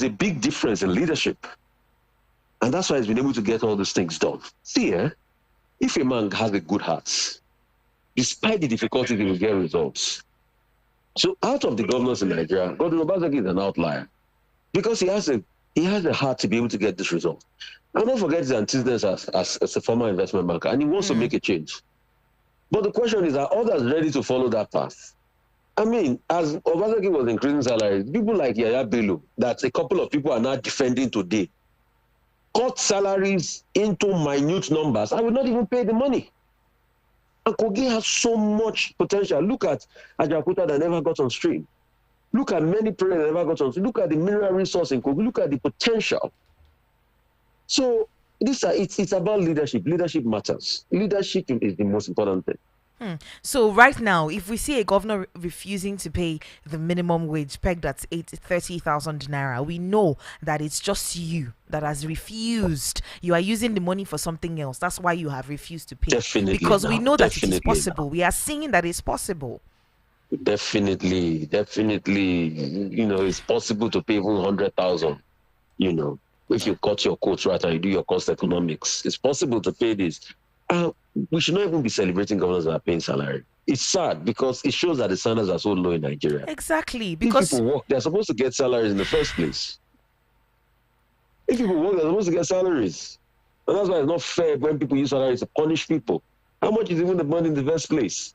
a big difference in leadership. And that's why he's been able to get all these things done. See, if a man has a good heart, despite the difficulties, he will get results. So out of the governors in Nigeria, Godwin Obaseki is an outlier because he has a heart to be able to get this result. And don't forget his antecedents as a former investment banker, and he wants to make a change. But the question is, are others ready to follow that path? I mean, as Obaseki was increasing salaries, people like Yaya Bello, that a couple of people are now defending today, cut salaries into minute numbers. I will not even pay the money. And Kogi has so much potential. Look at Ajakuta that never got on stream. Look at many projects that never got on stream. Look at the mineral resource in Kogi. Look at the potential. So it's about leadership. Leadership matters. Leadership is the most important thing. So right now, if we see a governor refusing to pay the minimum wage pegged at 30,000 naira, we know that it's just you that has refused. You are using the money for something else. That's why you have refused to pay. Definitely Because we know that it is Definitely possible. now. We are seeing that it's possible. Definitely. It's possible to pay even 100,000. If you cut your coat right and you do your cost economics, it's possible to pay this. We should not even be celebrating governors that are paying salary. It's sad because it shows that the standards are so low in Nigeria. Exactly. If Because people work, they're supposed to get salaries in the first place. If people work, they're supposed to get salaries. And that's why it's not fair when people use salaries to punish people. How much is even the money in the first place?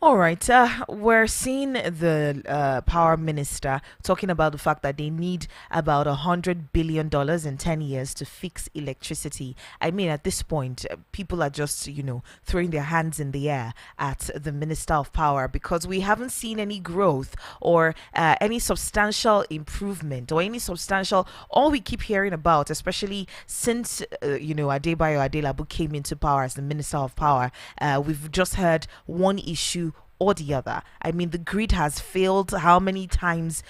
all right, we're seeing the power minister talking about the fact that they need about $100 billion in 10 years to fix electricity. I mean, at this point, people are just, throwing their hands in the air at the minister of power because we haven't seen any growth or any substantial improvement or any substantial. All we keep hearing about, especially since Adebayo Adelabu came into power as the minister of power, we've just heard one issue or the other. I mean, the grid has failed how many times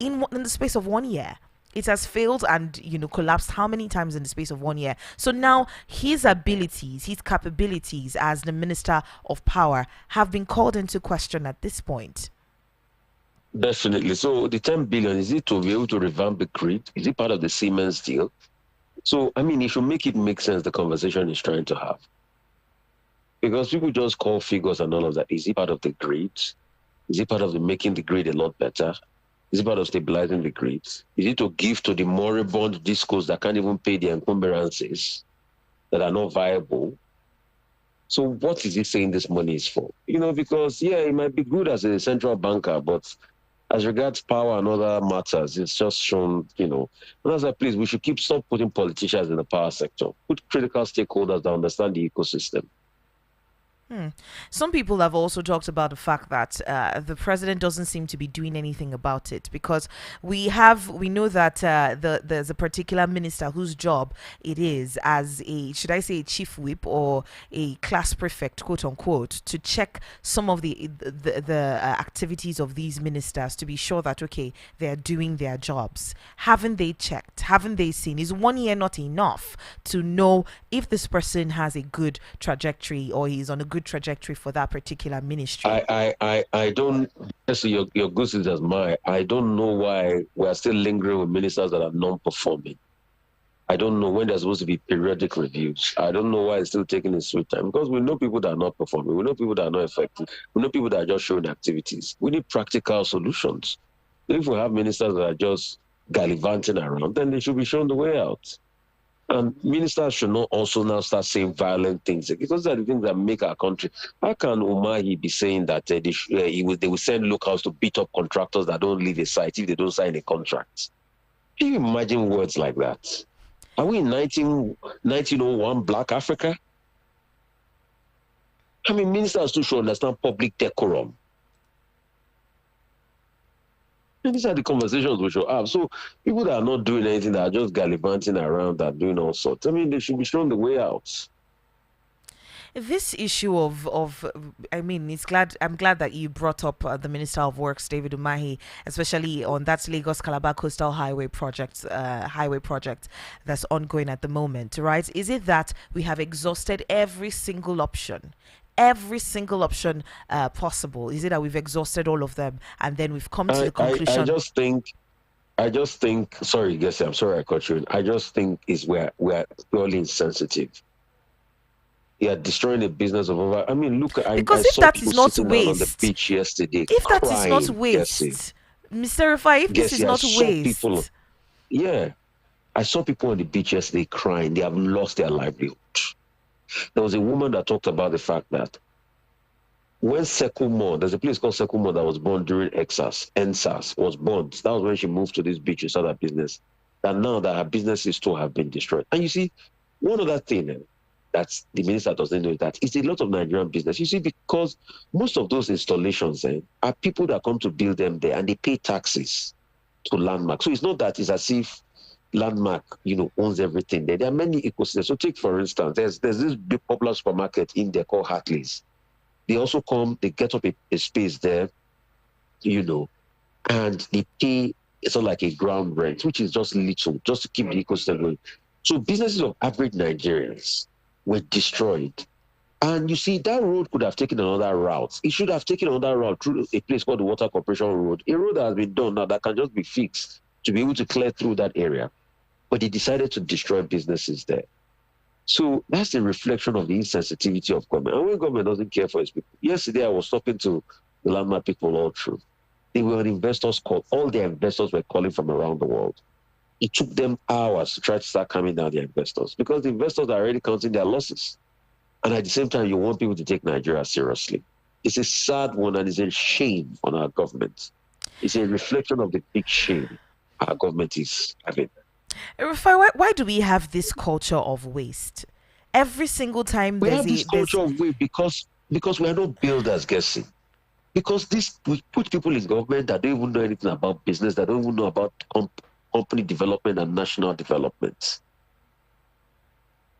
in the space of 1 year? It has failed and collapsed how many times in the space of 1 year? So now his abilities, his capabilities as the minister of power have been called into question at this point. Definitely. So the 10 billion, is it to be able to revamp the grid? Is it part of the Siemens deal? So, I mean, if you make it make sense, the conversation is trying to have. Because people just call figures and all of that. Is it part of the grid? Is it part of the making the grid a lot better? Is it part of stabilizing the grid? Is it to give to the moribund discos that can't even pay the encumbrances that are not viable? So what is he saying this money is for? Because, it might be good as a central banker, but as regards power and other matters, it's just shown, and as I please, we should stop putting politicians in the power sector. Put critical stakeholders that understand the ecosystem. Some people have also talked about the fact that the president doesn't seem to be doing anything about it because we know that there's a particular minister whose job it is as should I say a chief whip or a class prefect, quote unquote, to check some of the activities of these ministers to be sure that okay, they're doing their jobs. Haven't they checked? Haven't they seen? Is 1 year not enough to know if this person has a good trajectory or he's on a good trajectory for that particular ministry? I don't. Your goose is as mine. I don't know why we are still lingering with ministers that are non-performing. I don't know when there's supposed to be periodic reviews. I don't know why it's still taking its sweet time because we know people that are not performing. We know people that are not effective. We know people that are just showing activities. We need practical solutions. If we have ministers that are just gallivanting around, then they should be shown the way out. And ministers should not also now start saying violent things because those are the things that make our country. How can Umahi be saying that they will send locals to beat up contractors that don't leave a site if they don't sign a contract? Can you imagine words like that? Are we in 1901 Black Africa? I mean, ministers too should understand public decorum. And these are the conversations we should have. So people that are not doing anything, that are just gallivanting around, that are doing all sorts, I mean, they should be shown the way out. This issue of I mean, I'm glad that you brought up the Minister of Works, David Umahi, especially on that Lagos Calabar Coastal Highway project that's ongoing at the moment, right? Is it that we have exhausted every single option possible? Is it that we've exhausted all of them and then we've come to the conclusion? I just think I just think. Sorry, Gessie, I'm sorry I cut you. I just think is we're purely insensitive. Yeah, destroying the business of over. I mean, look, I Because if saw that people is not sitting down on the waste, beach yesterday if that is not crying. Gessie, waste, Mr. Rufai, if this is Gessie, I not saw people. waste, Yeah, I saw people on the beach yesterday crying. They have lost their livelihood. There was a woman that talked about the fact that when Sekumon, there's a place called Sekumon that was born during NSAS was born. That was when she moved to this beach to start her business. And now that her businesses too have been destroyed. And you see, one other thing that the minister doesn't know is that it's a lot of Nigerian business. You see, because most of those installations are people that come to build them there and they pay taxes to Landmark. So it's not that it's as if Landmark, owns everything there. There are many ecosystems. So take, for instance, there's this big popular supermarket in there called Hartley's. They also come, they get up a space there, and they pay sort of like a ground rent, which is just little, just to keep the ecosystem going. So businesses of average Nigerians were destroyed. And you see, that road could have taken another route. It should have taken another route through a place called the Water Corporation Road, a road that has been done now that can just be fixed to be able to clear through that area. But they decided to destroy businesses there. So that's a reflection of the insensitivity of government. And when government doesn't care for its people. Yesterday, I was talking to the Landmark people all through. They were on investors' call. All their investors were calling from around the world. It took them hours to try to start calming down their investors because the investors are already counting their losses. And at the same time, you want people to take Nigeria seriously. It's a sad one and it's a shame on our government. It's a reflection of the big shame our government is having. Rufai, why do we have this culture of waste? Every single time We have this culture of way because we are not builders, guessing. Because we put people in government that don't even know anything about business, that don't even know about company development and national development.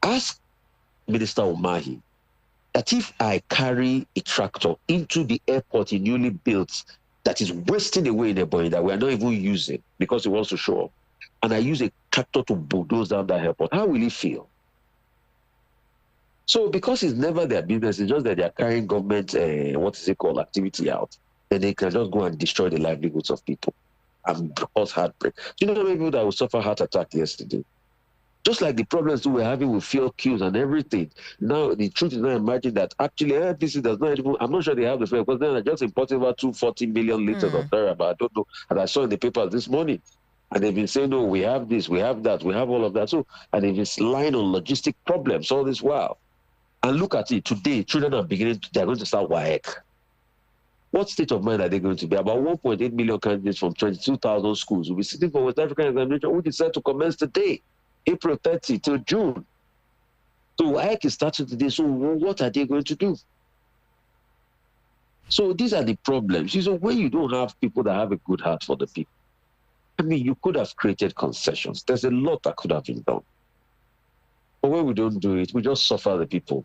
Ask Minister Umahi that if I carry a tractor into the airport he newly built that is wasting away in a boy that we are not even using because he wants to show up, and I use a tractor to bulldoze down that airport, how will he feel? So because it's never their business, it's just that they are carrying government, activity out, then they can just go and destroy the livelihoods of people and cause heartbreak. Do you know how many people that will suffer heart attack yesterday? Just like the problems we were having with fuel queues and everything. Now the truth is not emerging that actually NPC does not even, I'm not sure they have the fuel because they're just importing about 240 million liters of therapy. But I don't know. And I saw in the papers this morning. And they've been saying, no, we have this, we have that, we have all of that. So, and they've been lying on logistic problems all this while. And look at it, today, children are they're going to start WAEC. What state of mind are they going to be? About 1.8 million candidates from 22,000 schools will be sitting for West African examination, which is set to commence today, April 30 till June. So WAEC is starting today, so what are they going to do? So these are the problems. So when you don't have people that have a good heart for the people, I mean, you could have created concessions. There's a lot that could have been done. But when we don't do it, we just suffer the people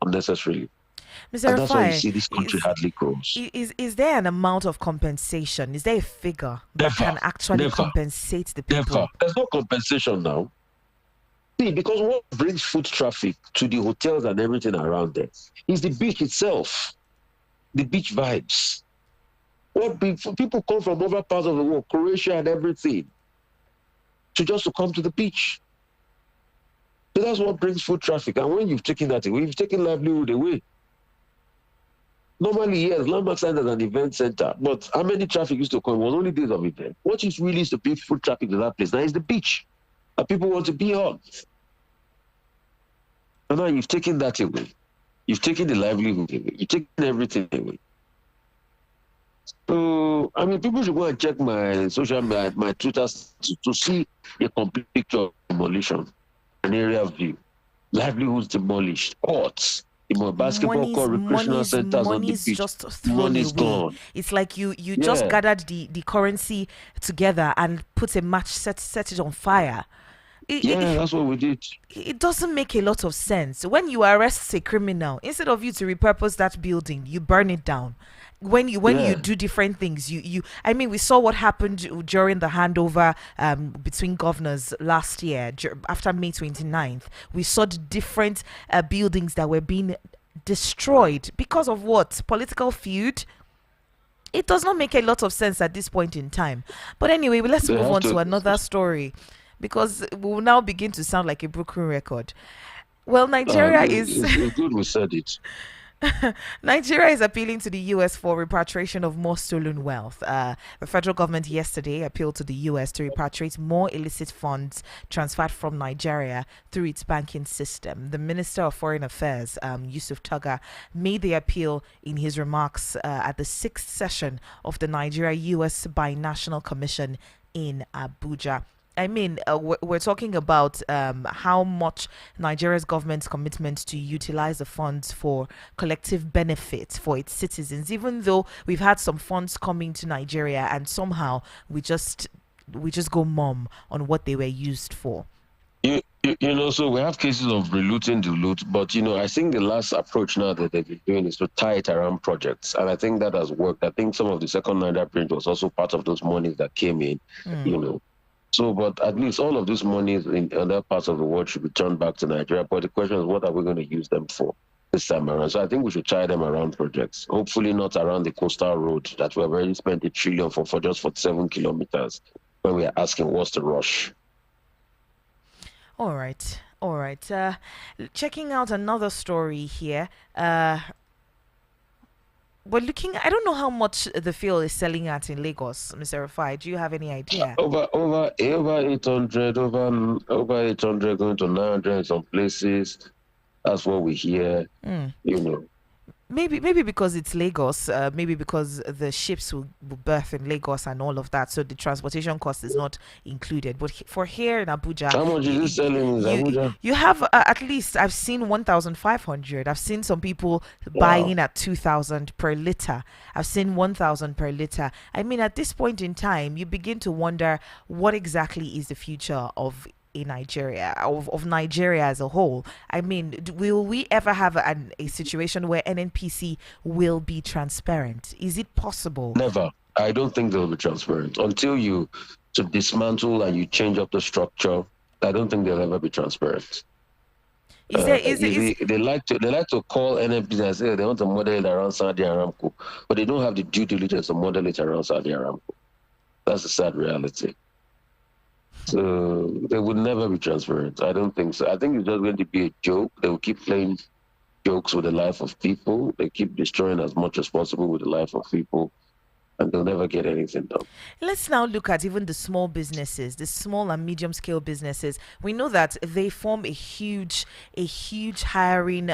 unnecessarily. Mr. And that's why you Rufai, see this country hardly grows. is there an amount of compensation? Is there a figure that can actually compensate the people? Never. There's no compensation now. See, because what brings foot traffic to the hotels and everything around there is the beach itself, the beach vibes. People come from other parts of the world, Croatia and everything, to come to the beach. So that's what brings foot traffic. And when you've taken that away, you've taken livelihood away. Normally, yes, Landmark Center is an event center, but how many traffic used to come? It was only days of event. What is really is the big foot traffic to that place now is the beach that people want to be on. And now you've taken that away. You've taken the livelihood away. You've taken everything away. So, I mean, people should go and check my my Twitter to see a complete picture of demolition, an area view, livelihoods demolished, courts, basketball court, recreational centers on the beach. Just thrown away. Gone. It's like you just gathered the currency together and put a match, set it on fire. That's what we did. It doesn't make a lot of sense. When you arrest a criminal, instead of you to repurpose that building, you burn it down. When you do different things, I mean, we saw what happened during the handover between governors last year after May 29th. We saw the different buildings that were being destroyed because of what? Political feud. It does not make a lot of sense at this point in time. But anyway, let's They move have on to to. another story because we will now begin to sound like a broken record. Well, Nigeria is It's good we said it. Nigeria is appealing to the U.S. for repatriation of more stolen wealth. The federal government yesterday appealed to the U.S. to repatriate more illicit funds transferred from Nigeria through its banking system. The Minister of Foreign Affairs, Yusuf Tuga, made the appeal in his remarks at the sixth session of the Nigeria-U.S. Binational Commission in Abuja. I mean, we're talking about how much Nigeria's government's commitment to utilize the funds for collective benefit for its citizens, even though we've had some funds coming to Nigeria and somehow we just go mum on what they were used for. So we have cases of relooting the loot, but I think the last approach now that they've been doing is to tie it around projects, and I think that has worked. I think some of the second Niger print was also part of those monies that came in, Mm. you know. So, but at least all of these monies in other parts of the world should be turned back to Nigeria. But the question is, what are we going to use them for this time around? So I think we should tie them around projects. Hopefully not around the coastal road that we've already spent a trillion for just 47 kilometers when we are asking what's the rush. All right. All right. Checking out another story here. We're looking. I don't know how much the fuel is selling at in Lagos, Mr. Rufai. Do you have any idea? Over 800, over 800 going to 900 in some places. That's what we hear, Mm. you know. Maybe because it's Lagos, maybe because the ships will berth in Lagos and all of that, so the transportation cost is not included. But for here in Abuja, How much is you it selling in you, Abuja? you have at least I've seen 1,500. I've seen some people Wow. buying at 2,000 per liter. I've seen 1,000 per liter. I mean, at this point in time, you begin to wonder what exactly is the future of in Nigeria, of Nigeria as a whole. I mean, will we ever have a situation where NNPC will be transparent? Is it possible? Never. I don't think they'll be transparent until you to dismantle and you change up the structure. I don't think they'll ever be transparent. Is there is They like to call NFPs and say they want to model it around Saudi Aramco, but they don't have the due diligence to model it around Saudi Aramco. That's the sad reality. So they would never be transparent. I don't think so. I think it's just going to be a joke. They will keep playing jokes with the life of people. They keep destroying as much as possible with the life of people, and they'll never get anything done. Let's now look at even the small businesses, the small and medium scale businesses. We know that they form a huge hiring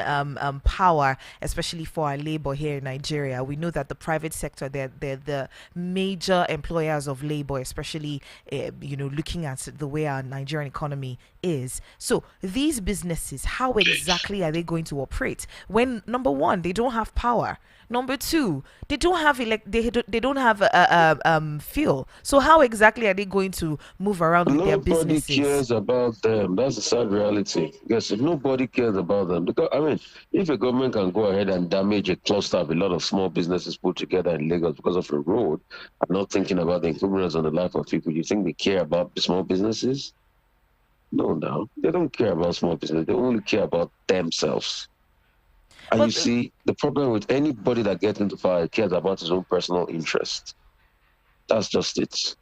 power, especially for our labor here in Nigeria. We know that the private sector, they're the major employers of labor, especially looking at the way our Nigerian economy is. So these businesses, how exactly are they going to operate when number one, they don't have power? Number two, they don't have they don't have fuel. So how exactly are they going to move around with their Nobody businesses? cares about them. That's the sad reality. Yes, if nobody cares about them, because I mean, if a government can go ahead and damage a cluster of a lot of small businesses put together in Lagos because of a road, and not thinking about the improvements on the life of people, you think they care about the small businesses? No, they don't care about small business. They only care about themselves. And you But see, the problem with anybody that gets into power cares about his own personal interest. That's just it.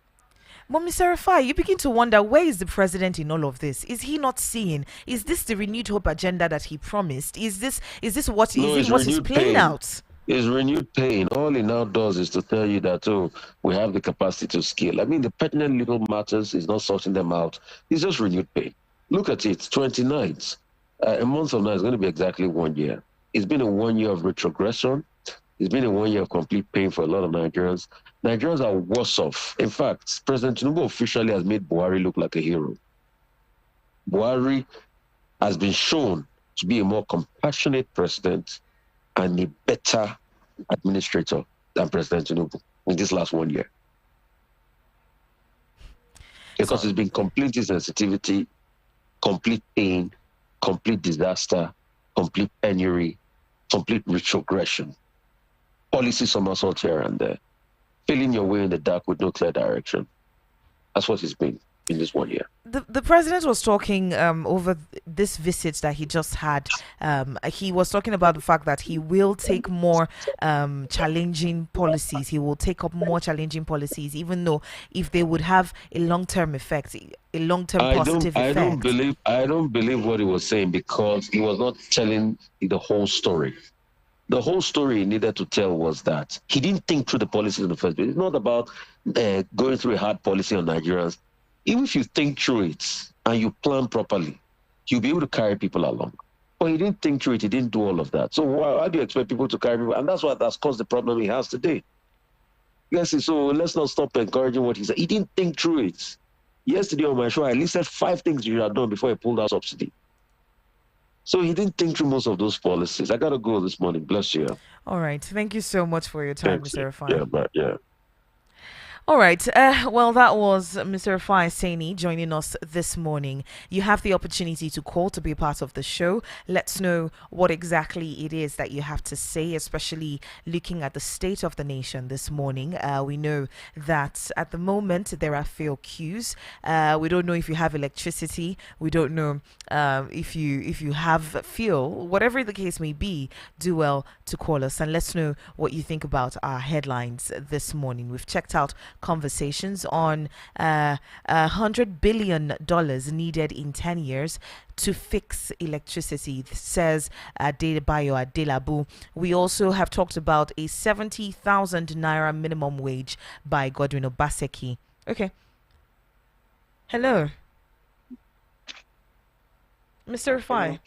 Mr. Rafai, you begin to wonder, where is the president in all of this? Is he not seeing? Is this the renewed hope agenda that he promised? Is this what No, is it it's what is renewed playing pain. out? It's renewed pain. All it now does is to tell you that, oh, we have the capacity to scale. I mean, the pertinent little matters is not sorting them out. It's just renewed pain. Look at it, 29th. A month from now is going to be exactly 1 year. It's been a 1 year of retrogression. It's been a 1 year of complete pain for a lot of Nigerians. Nigerians are worse off. In fact, President Tinubu officially has made Buhari look like a hero. Buhari has been shown to be a more compassionate president and a better administrator than President Tinubu in this last 1 year. Because So it's been complete insensitivity, complete pain, complete disaster, complete penury, complete retrogression, policy somersault here and there, feeling your way in the dark with no clear direction. That's what it's been. in this 1 year. The president was talking over this visit that he just had. He was talking about the fact that he will take more challenging policies. He will take up more challenging policies, even though if they would have a long term effect, a long term positive effect. I don't believe what he was saying because he was not telling the whole story. The whole story he needed to tell was that he didn't think through the policy in the first place. It's not about going through a hard policy on Nigerians. Even if you think through it and you plan properly, you'll be able to carry people along. But he didn't think through it. He didn't do all of that. So how do you expect people to carry people? And that's caused the problem he has today. Yes, so let's not stop encouraging what he said. He didn't think through it. Yesterday on my show, I listed 5 things you had done before he pulled out subsidy. So he didn't think through most of those policies. I got to go this morning. Bless you. All right. Thank you so much for your time, Thanks. Mr. Rufai. Yeah, but yeah. All right. Well, that was Mr. Rufai Oseni joining us this morning. You have the opportunity to call to be a part of the show. Let's know what exactly it is that you have to say, especially looking at the state of the nation this morning. We know that at the moment there are fuel queues. We don't know if you have electricity. We don't know if you have fuel. Whatever the case may be, do well to call us and let's know what you think about our headlines this morning. We've checked out conversations on $100 billion needed in 10 years to fix electricity, says Adebayo Adelabu. We also have talked about a 70,000 naira minimum wage by Godwin Obaseki. Okay. Hello, Mr. Rufai.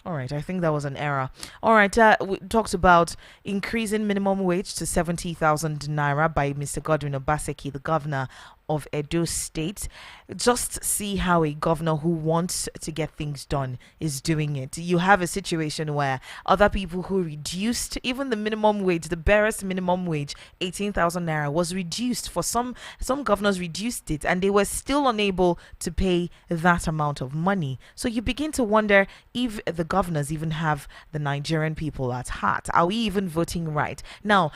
All right, I think that was an error. All right, we talked about increasing minimum wage to 70,000 naira by Mr. Godwin Obaseki, the governor of Edo State. Just see how a governor who wants to get things done is doing it. You have a situation where other people who reduced even the minimum wage, the barest minimum wage, 18,000 naira, was reduced. For some governors reduced it and they were still unable to pay that amount of money. So you begin to wonder if the governors even have the Nigerian people at heart. Are we even voting right? Now,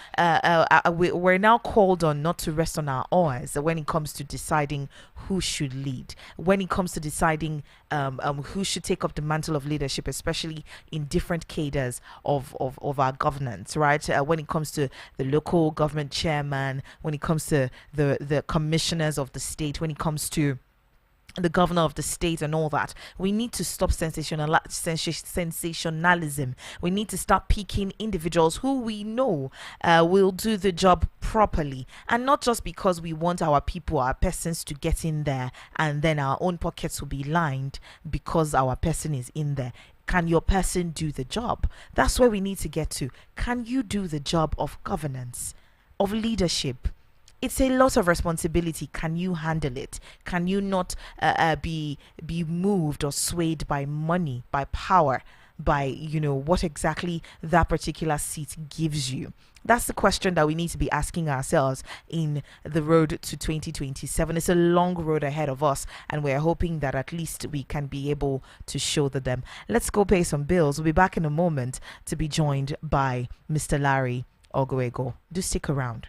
we're now called on not to rest on our oars when it comes to deciding who should lead, when it comes to deciding who should take up the mantle of leadership, especially in different cadres of our governance, right? When it comes to the local government chairman, when it comes to the commissioners of the state, when it comes to the governor of the state and all that. We need to stop sensationalism. We need to start picking individuals who we know will do the job properly, and not just because we want our people, our persons to get in there and then our own pockets will be lined because our person is in there. Can your person do the job? That's where we need to get to. Can you do the job of governance, of leadership? It's a lot of responsibility. Can you handle it? Can you not be moved or swayed by money, by power, by what exactly that particular seat gives you? That's the question that we need to be asking ourselves in the road to 2027. It's a long road ahead of us, and we're hoping that at least we can be able to shoulder them. Let's go pay some bills. We'll be back in a moment to be joined by Mr. Larry Ogoego. Do stick around.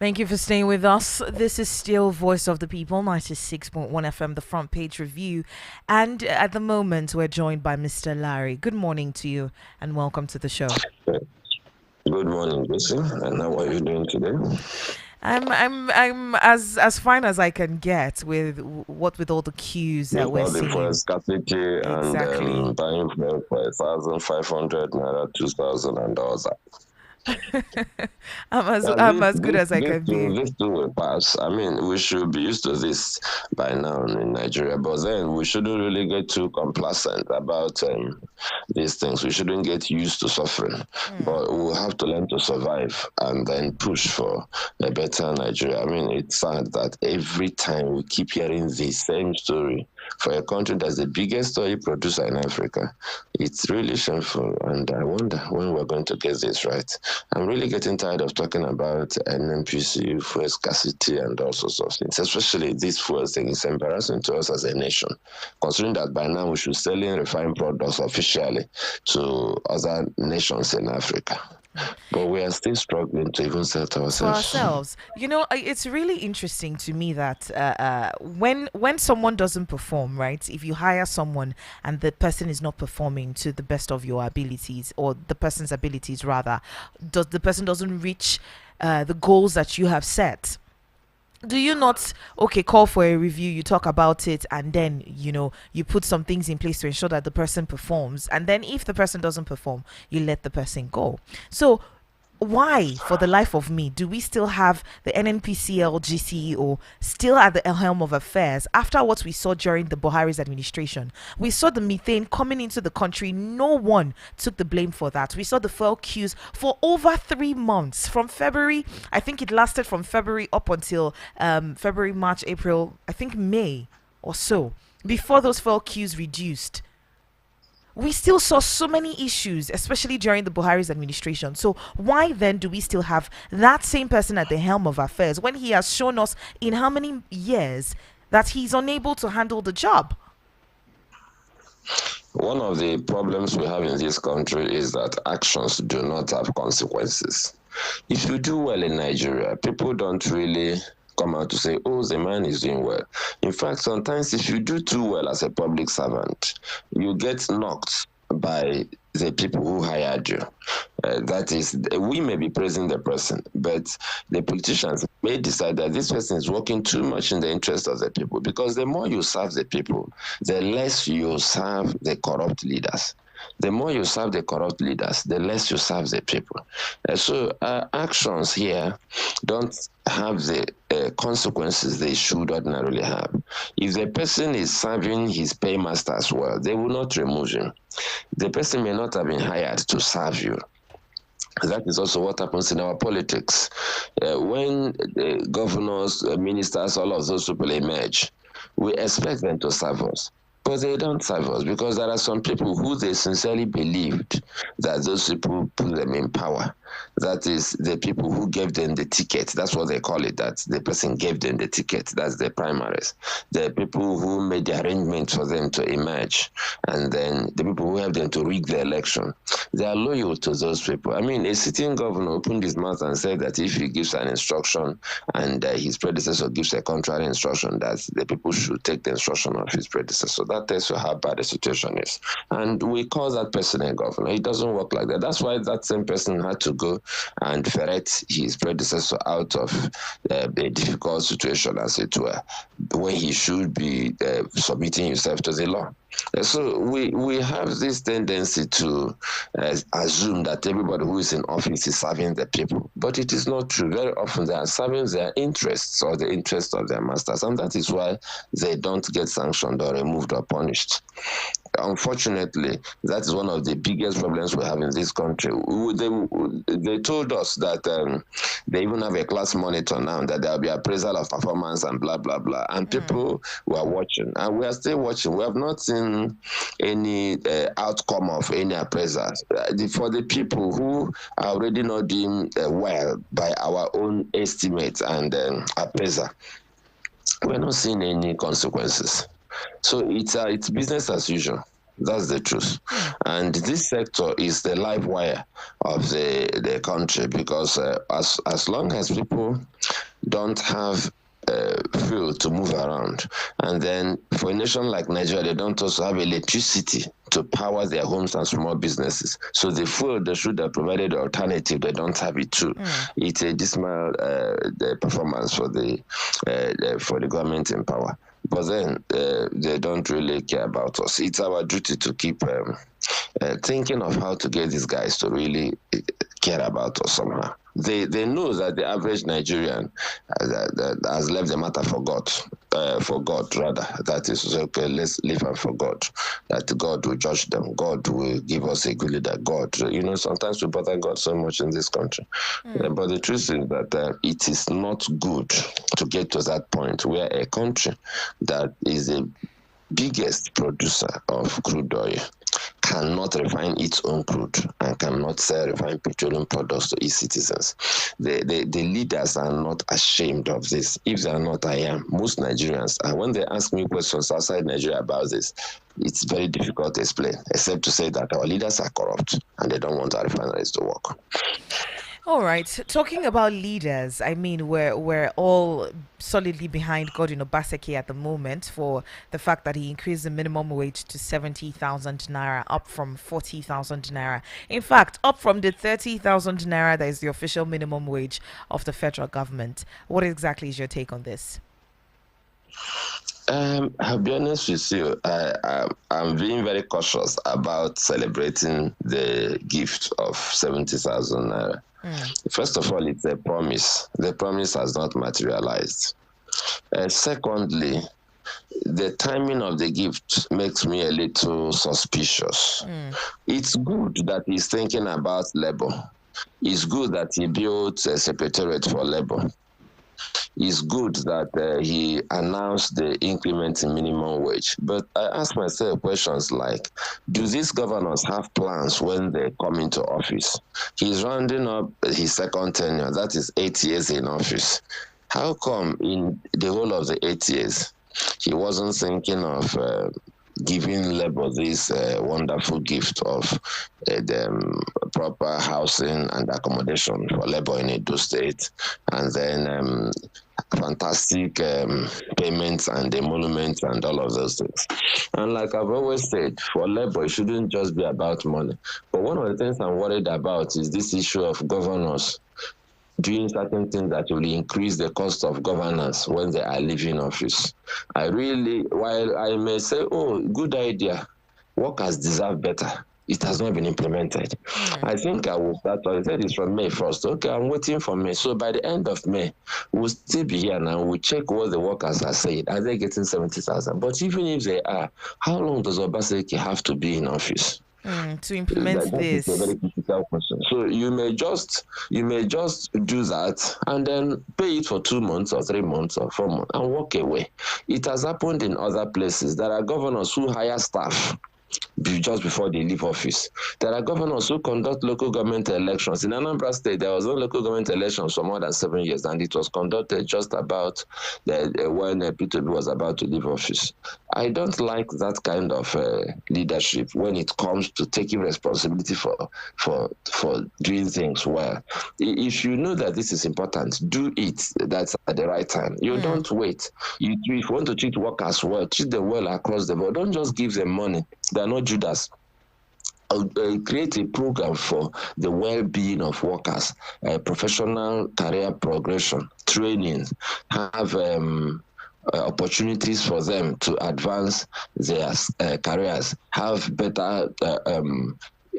Thank you for staying with us. This is still Voice of the People, 96.1 FM, the front page review. And at the moment, we're joined by Mr. Larry. Good morning to you and welcome to the show. Good morning, Bessie. And how are you doing today? I'm as fine as I can get with all the cues that With we're all the fuel seeing. scarcity and Exactly. buying fuel for 1,500 naira, 2,000 and all that. Yeah, I'm as good as I can be. this too will pass. I mean, we should be used to this by now in Nigeria, but then we shouldn't really get too complacent about these things. We shouldn't get used to suffering, but we'll have to learn to survive and then push for a better Nigeria. I mean, it's sad that every time we keep hearing the same story for a country that's the biggest oil producer in Africa. It's really shameful, and I wonder when we're going to get this right. I'm really getting tired of talking about NNPC, fuel scarcity, and all sorts of things, especially this fuel thing. It's embarrassing to us as a nation, considering that by now we should selling refined products officially to other nations in Africa. But we are still struggling to even sell to To ourselves. ourselves. It's really interesting to me that when someone doesn't perform, right? If you hire someone and the person is not performing to the best of your abilities, or the person's abilities rather, does the person doesn't reach the goals that you have set? Do you not call for a review, you talk about it, and then you put some things in place to ensure that the person performs, and then if the person doesn't perform, you let the person go? So why, for the life of me, do we still have the NNPCL CEO still at the helm of affairs after what we saw during the Buhari's administration? We saw the methane coming into the country. No one took the blame for that. We saw the fuel queues for over 3 months. From February, I think it lasted from February up until February, March, April, I think May or so, before those fuel queues reduced. We still saw so many issues, especially during the Buhari's administration. So why then do we still have that same person at the helm of affairs when he has shown us in how many years that he's unable to handle the job? One of the problems we have in this country is that actions do not have consequences. If you do well in Nigeria, people don't really come out to say, oh, the man is doing well. In fact, sometimes if you do too well as a public servant, you get knocked by the people who hired you. That is, we may be praising the person, but the politicians may decide that this person is working too much in the interest of the people, because the more you serve the people, the less you serve the corrupt leaders. The more you serve the corrupt leaders, the less you serve the people. So actions here don't have the consequences they should ordinarily have. If the person is serving his paymasters well, they will not remove him. The person may not have been hired to serve you. That is also what happens in our politics. When governors, ministers, all of those people emerge, we expect them to serve us. But they don't serve us, because there are some people who they sincerely believed that those people put them in power. That is the people who gave them the ticket. That's what they call it, that the person gave them the ticket. That's the primaries. The people who made the arrangements for them to emerge, and then the people who helped them to rig the election. They are loyal to those people. I mean, a sitting governor opened his mouth and said that if he gives an instruction and his predecessor gives a contrary instruction, that the people should take the instruction of his predecessor. That tells you how bad the situation is. And we call that person a governor. It doesn't work like that. That's why that same person had to go and ferret his predecessor out of a difficult situation, as it were, when he should be submitting himself to the law. So we have this tendency to assume that everybody who is in office is serving the people, but it is not true. Very often they are serving their interests or the interests of their masters, and that is why they don't get sanctioned or removed or punished. Unfortunately, that is one of the biggest problems we have in this country. They told us that they even have a class monitor now, that there will be appraisal of performance and blah, blah, blah. And people were watching, and we are still watching. We have not seen any outcome of any appraisals. For the people who are already not doing well by our own estimates and appraiser, we're not seeing any consequences. So it's business as usual. That's the truth. And this sector is the live wire of the country, because as long as people don't have fuel to move around, and then for a nation like Nigeria, they don't also have electricity to power their homes and small businesses. So the fuel they should have provided the alternative, they don't have it too. It's a dismal the performance for the government in power. But then they don't really care about us. It's our duty to keep thinking of how to get these guys to really care about us somehow. They know that the average Nigerian that has left the matter for God rather. That is, okay, let's live and for God. That God will judge them. God will give us a good leader. God, sometimes we bother God so much in this country. But the truth is that it is not good to get to that point where a country that is the biggest producer of crude oil cannot refine its own crude and cannot sell refined petroleum products to its citizens. The leaders are not ashamed of this. If they are not, I am. Most Nigerians, and when they ask me questions outside Nigeria about this, it's very difficult to explain, except to say that our leaders are corrupt and they don't want our refineries to work. All right. Talking about leaders, I mean, we're all solidly behind Godwin Obaseki at the moment for the fact that he increased the minimum wage to 70,000 naira, up from 40,000 naira. In fact, up from the 30,000 naira that is the official minimum wage of the federal government. What exactly is your take on this? I'll be honest with you. I'm being very cautious about celebrating the gift of 70,000 naira. First of all, it's a promise. The promise has not materialized. Secondly, the timing of the gift makes me a little suspicious. It's good that he's thinking about labor. It's good that he built a secretariat for labor. It's good that he announced the increment in minimum wage. But I ask myself questions like, do these governors have plans when they come into office? He's rounding up his second tenure, that is 8 years in office. How come in the whole of the 8 years, he wasn't thinking of giving labor this wonderful gift of the proper housing and accommodation for labor in Edo State, and then fantastic payments and emoluments and all of those things. And like I've always said, for labor, it shouldn't just be about money. But one of the things I'm worried about is this issue of governors doing certain things that will increase the cost of governance when they are leaving office. While I may say, oh, good idea, workers deserve better, it has not been implemented. I think I will start. I said it's from May 1st. Okay, I'm waiting for May. So by the end of May, we'll still be here now. We'll check what the workers are saying. Are they getting 70,000? But even if they are, how long does Obaseki have to be in office to implement this? Is a very critical question. So you may just do that and then pay it for 2 months or 3 months or 4 months and walk away. It has happened in other places. There are governors who hire staff just before they leave office. There are governors who conduct local government elections. In Anambra State, there was no local government elections for more than 7 years, and it was conducted just about when Tinubu was about to leave office. I don't like that kind of leadership when it comes to taking responsibility for doing things well. If you know that this is important, do it. That's at the right time. You don't wait. If you want to treat workers well, treat them well across the board. Don't just give them money. They're not Judas. Create a program for the well-being of workers, professional career progression, training, have opportunities for them to advance their careers, have better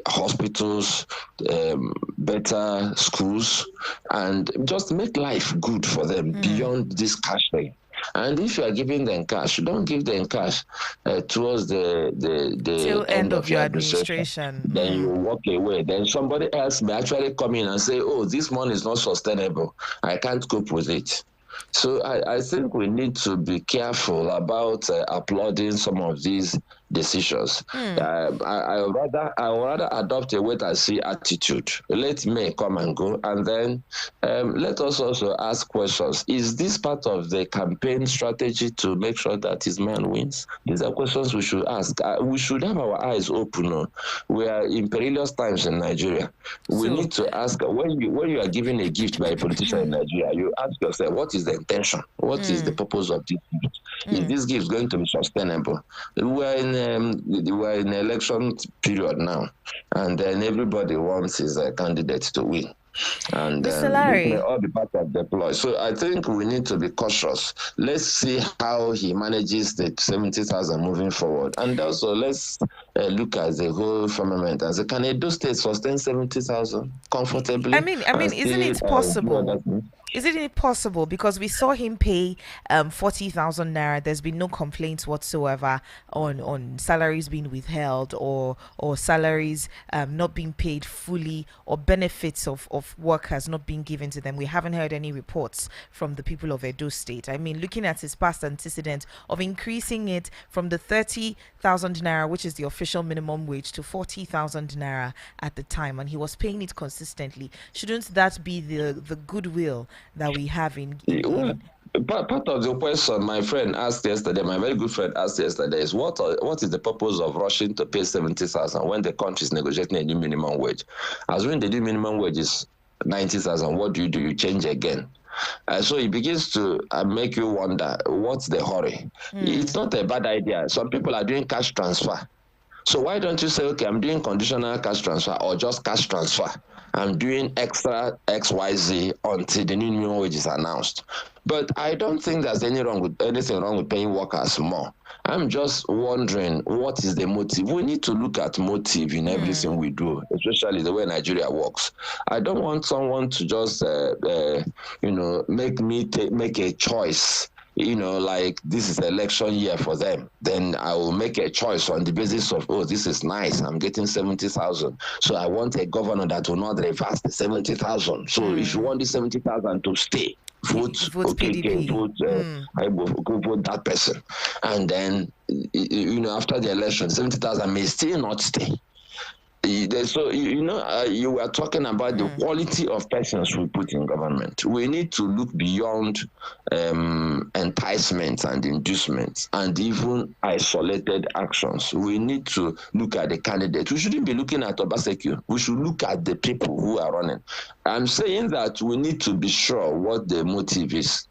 hospitals, better schools, and just make life good for them beyond this cash thing. And if you are giving them cash, don't give them cash towards the Till end of your administration. administration. Then you walk away. Then somebody else may actually come in and say, oh, this money is not sustainable. I can't cope with it. So I think we need to be careful about applauding some of these decisions. I would rather adopt a wait and see attitude. Let May come and go, and then let us also ask questions. Is this part of the campaign strategy to make sure that his man wins? These are questions we should ask. We should have our eyes open. We are in perilous times in Nigeria. We So need to ask, when you are given a gift by a politician in Nigeria, you ask yourself, what is the intention? What is the purpose of this gift? Is this gift going to be sustainable? We're in election period now, and then everybody wants his candidate to win. And Mr. this may Larry, all be part of the ploy. So I think we need to be cautious. Let's see how he manages the 70,000 moving forward. And also, let's look at the whole firmament and say, can Edo State sustain 70,000 comfortably? isn't it Do possible? other things? Isn't it possible? Because we saw him pay 40,000 naira. There's been no complaints whatsoever on salaries being withheld or salaries not being paid fully, or benefits of workers not being given to them. We haven't heard any reports from the people of Edo State. I mean, looking at his past antecedent of increasing it from the 30,000 naira, which is the official minimum wage, to 40,000 naira at the time, and he was paying it consistently. Shouldn't that be the goodwill that we have Well, in part of the question my friend asked yesterday, my very good friend asked yesterday, is what is the purpose of rushing to pay 70,000 when the country is negotiating a new minimum wage? As when the new minimum wage is 90,000, what do? You change again. So it begins to make you wonder, what's the hurry? It's not a bad idea. Some people are doing cash transfer. So why don't you say, okay, I'm doing conditional cash transfer or just cash transfer? I'm doing extra XYZ until the new minimum wage is announced. But I don't think there's anything wrong with paying workers more. I'm just wondering, what is the motive? We need to look at motive in everything we do, especially the way Nigeria works. I don't want someone to just, make a choice. Like this is election year for them, then I will make a choice on the basis of, oh, this is nice, I'm getting 70,000. So I want a governor that will not reverse the 70,000. So if you want the 70,000 to stay, vote PDP. I will go vote that person. And then, after the election, 70,000 may still not stay. So you were talking about the quality of persons we put in government. We need to look beyond enticements and inducements and even isolated actions. We need to look at the candidate. We shouldn't be looking at Obaseki. We should look at the people who are running. I'm saying that we need to be sure what the motive is.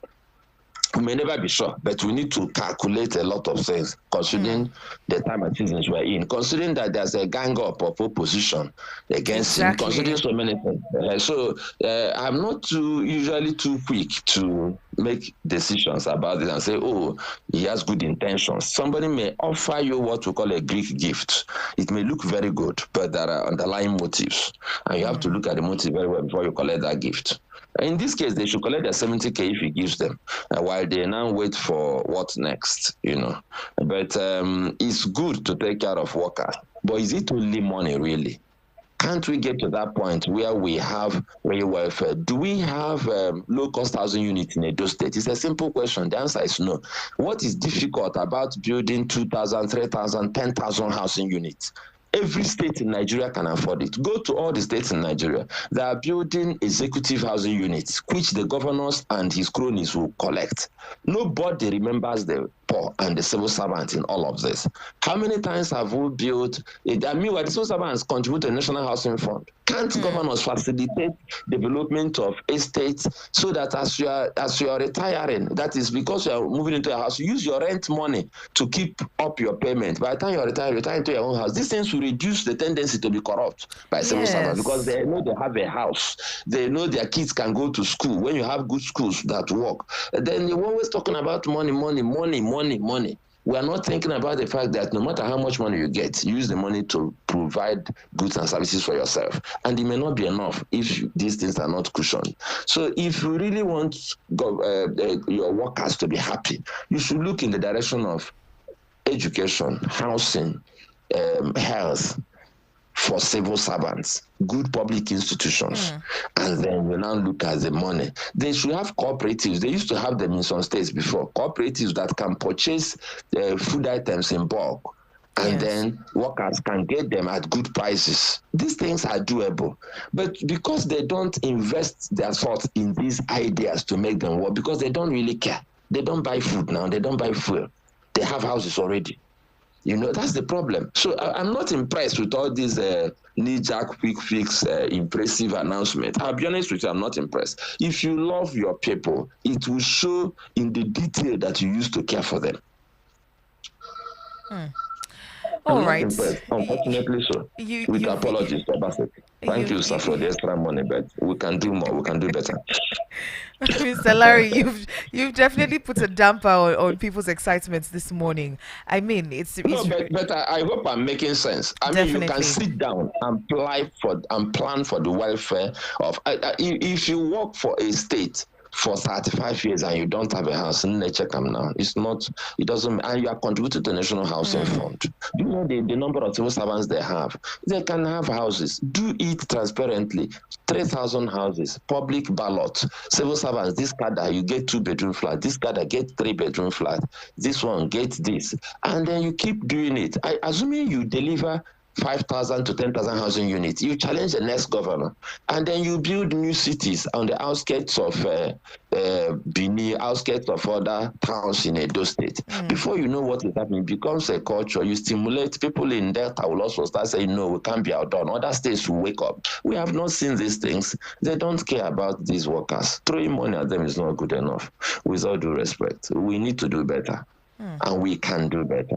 We may never be sure, but we need to calculate a lot of things, considering the time and seasons we're in, considering that there's a gang up of opposition against him, considering so many things. So I'm not usually too quick to make decisions about this and say, oh, he has good intentions. Somebody may offer you what we call a Greek gift. It may look very good, but there are underlying motives, and you have to look at the motive very well before you collect that gift. In this case, they should collect their 70K if he gives them, while they now wait for what next, But it's good to take care of workers. But is it only money, really? Can't we get to that point where we have real welfare? Do we have low-cost housing units in Edo State? It's a simple question. The answer is no. What is difficult about building 2,000, 3,000, 10,000 housing units? Every state in Nigeria can afford it. Go to all the states in Nigeria. They are building executive housing units, which the governors and his cronies will collect. Nobody remembers the poor and the civil servants in all of this. How many times have we built it? Meanwhile, the civil servants contribute to the National Housing Fund. Can't governors facilitate development of estates so that as you are retiring, that is because you are moving into a house, you use your rent money to keep up your payment. By the time you retire into your own house. These things will reduce the tendency to be corrupt by civil servants, because they know they have a house. They know their kids can go to school. When you have good schools that work, then you're always talking about money. We are not thinking about the fact that no matter how much money you get, you use the money to provide goods and services for yourself. And it may not be enough if these things are not cushioned. So if you really want your workers to be happy, you should look in the direction of education, housing, health for civil servants, good public institutions, and then we now look at the money. They should have cooperatives. They used to have them in some states before. Cooperatives that can purchase food items in bulk and Yes. then workers can get them at good prices. These things are doable. But because they don't invest their thoughts in these ideas to make them work, because they don't really care. They don't buy food now, they don't buy fuel. They have houses already. That's the problem. So I'm not impressed with all these knee-jerk, quick fix, impressive announcement. I'll be honest with you, I'm not impressed. If you love your people, it will show in the detail that you used to care for them. All I'm not right. impressed, unfortunately so. You With you've apologies, Obasek. Thank you've you, sir, for the extra money, but we can do more. We can do better. Mr. Larry, you've definitely put a damper on people's excitement this morning. I mean, No, it's but I hope I'm making sense. I mean, you can definitely. sit down and plan for the welfare of. If you work for a state for 35 years and you don't have a house, check them now. It's not. It doesn't. And you are contributing to the National Housing Fund. Do you know the number of civil servants they have? They can have houses. Do it transparently. 3,000 houses, public ballot. Civil servants, this cadre, you get 2-bedroom flat. This cadre get 3-bedroom flat. This one gets this. And then you keep doing it. Assuming you deliver 5,000 to 10,000 housing units, you challenge the next governor. And then you build new cities on the outskirts of Bini, outskirts of other towns in Edo State. Before you know what is happening, it becomes a culture. You stimulate people in Delta will also start saying, no, we can't be outdone. Other states will wake up. We have not seen these things. They don't care about these workers. Throwing money at them is not good enough. With all due respect, we need to do better. And we can do better.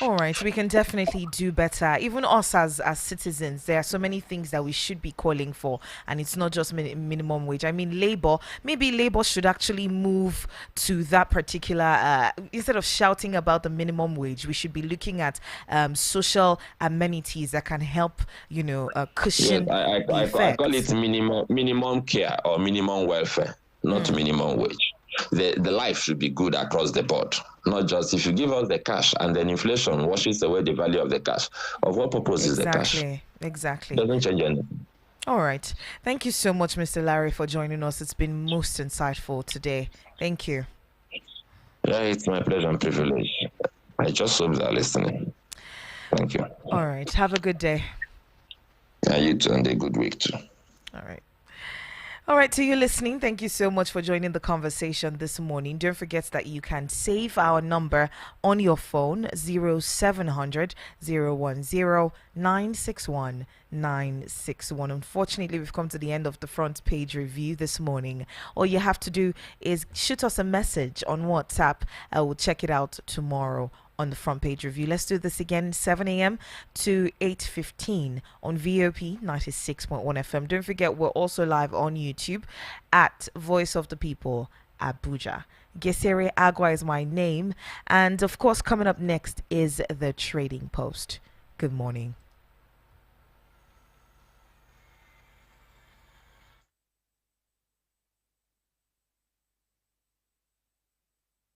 All right, we can definitely do better. Even us as citizens, there are so many things that we should be calling for, and it's not just minimum wage. I mean, maybe labor should actually move to that particular. Instead of shouting about the minimum wage, we should be looking at social amenities that can help, Yes, cushion the I call it effects. minimum care or minimum welfare, not minimum wage. The life should be good across the board, not just if you give us the cash and then inflation washes away the value of the cash. Of what purpose is the cash? Exactly. Doesn't change anything. All right. Thank you so much, Mr. Larry, for joining us. It's been most insightful today. Thank you. Yeah, it's my pleasure and privilege. I just hope they're listening. Thank you. All right. Have a good day. And you too, and a good week too. All right. All right, to you listening, thank you so much for joining the conversation this morning. Don't forget that you can save our number on your phone 0700 961 961. Unfortunately, we've come to the end of the front page review this morning. All you have to do is shoot us a message on WhatsApp. I will check it out tomorrow on the front page review. Let's do this again, 7 a.m. to 8:15 on VOP 96.1 FM. Don't forget, we're also live on YouTube at Voice of the People Abuja. Gesere Agua is my name. And of course, coming up next is the Trading Post. Good morning.